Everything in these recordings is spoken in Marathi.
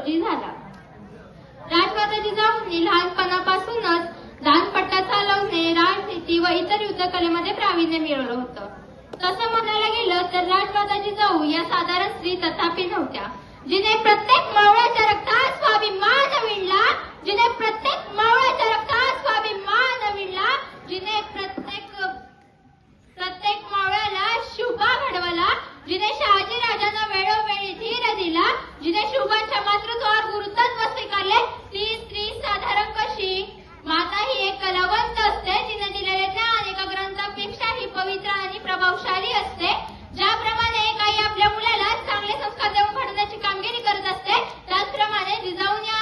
रोजी झाला. राजमाता जिजाऊंनी लहानपणापासूनच दांडपट्टा चालवणे, राजनीती व इतर युद्धकलेमध्ये प्रावीण्य मिळवलं होतं. तसं म्हणायला गेलं तर राजमाता जिजाऊ या साधारण स्त्री तथापि नव्हत्या. जिने प्रत्येक मावळ्याच्या रक्तात स्वाभिमान विणला, जिने प्रत्येक मावळ्याच्या रक्तात स्वाभिमान विणला, जिने प्रत्येक मावळ्याला शुभा घडवला, जिने शहाजी राजांना वेळोवेळी धीर दिला, जिने शुभांच्या मातृत्वावर गुरुत्व स्वीकारले, ती स्त्री साधारण कशी? माता ही एक कलावंत असते. तिने दिलेले ज्ञान एका ग्रंथापेक्षाही पवित्र आणि प्रभावशाली असते. ज्याप्रमाणे एक आई आपल्या मुलाला चांगले संस्कार देऊन घडवण्याची कामगिरी करत असते, त्याचप्रमाणे जिजाऊन या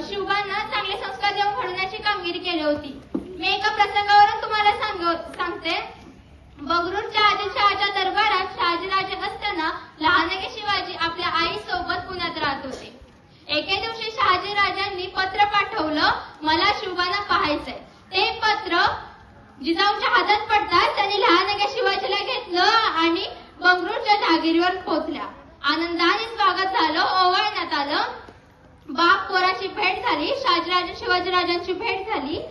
शुभांना चांगले संस्कार देऊन घडवण्याची कामगिरी केली होती. मी एका प्रसंगावरून तुम्हाला सांगते. बंगळूरच्या आदिलशहाच्या दरबारात शहाजीराजे असताना लहानगे शिवाजी आपल्या आईसोबत पुण्यात राहत होते. एके दिवशी शहाजीराजांनी पत्र पाठवलं, मला शुभांना पाहायचंय. ते पत्र जिजाऊच्या हातात पडताच त्यांनी लहानगे शिवाजीला घेतलं आणि बंगळूरच्या जहागिरीवर पोहोचल्या. आनंदाने स्वागत झालं, ओवाळण्यात आलं. बाप पोराची भेट झाली. शहाजीराजे शिवाजीराजांची भेट झाली.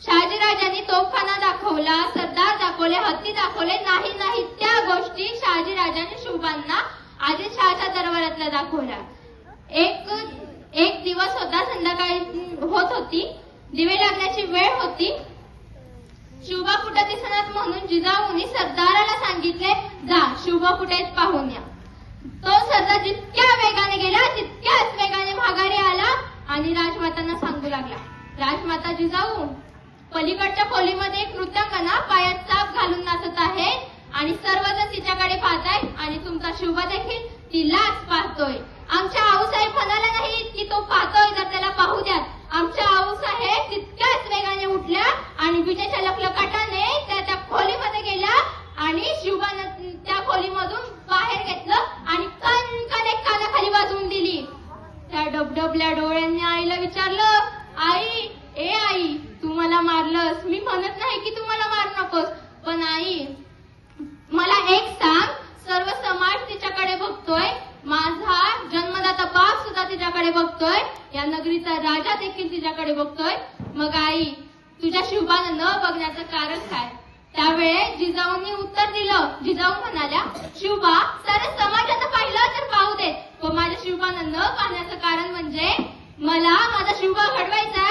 शहाजीराजांनी तोफखाना दाखवला, सरदार दाखवले, हत्ती दाखवले. नाही त्या गोष्टी शहाजीराजांनी शुभांना आदिलशहाच्या दरबारातल्या दाखवल्या. एक दिवस होता, संध्याकाळी होत होती, दिवे लागण्याची वेळ होती. शुभा कुठे दिसणार म्हणून जिजाऊंनी सरदाराला सांगितले, जा शुभा कुठे पाहून या. तो सरदार जितक्या वेगाने गेला तितक्याच वेगाने माघारी आला आणि राजमातांना सांगू लागला, राजमाता जिजाऊ, पलीकडच्या खोलीमध्ये एक नृत्यांगना पायात चाप घालून नाचत आहे आणि सर्वजण तिच्याकडे पाहतायत आणि तुमचा शुभा देखील तिलाच पाहतोय. आमच्या आऊसाहेब म्हणाला नाही की तो पाहतोय, तर त्याला पाहू द्यात. आमच्या आऊसाहेब तितक्याच वेगाने उठल्या आणि विजेच्या लखलखाटाने त्या खोलीमध्ये गेल्या आणि शुभानं त्या खोलीमधून बाहेर घेतलं आणि कणकण एक कानाखाली वाजवून दिली. त्या डबडबल्या डोळ्यांनी आईला विचारलं, आई, ए आई, तू मला मारलंस. मी म्हणत नाही की तू मला मारू नकोस, पण आई मला एक सांग, सर्व समाज तिच्याकडे बघतोय, माझा जन्मदाता बाप सुद्धा तिच्याकडे बघतोय, या नगरीचा राजा देखील तिच्याकडे बघतोय. मग आई, तुझ्या शुभानं न बघण्याचं कारण काय? त्यावेळे जिजाऊंनी उत्तर दिलं. जिजाऊ म्हणाल्या, शुभा, साऱ्या समाजाचं पाहिलं तर पाहू देत, पण माझ्या शुभानं न पाहण्याचं कारण म्हणजे मला माझा शुभा घडवायचा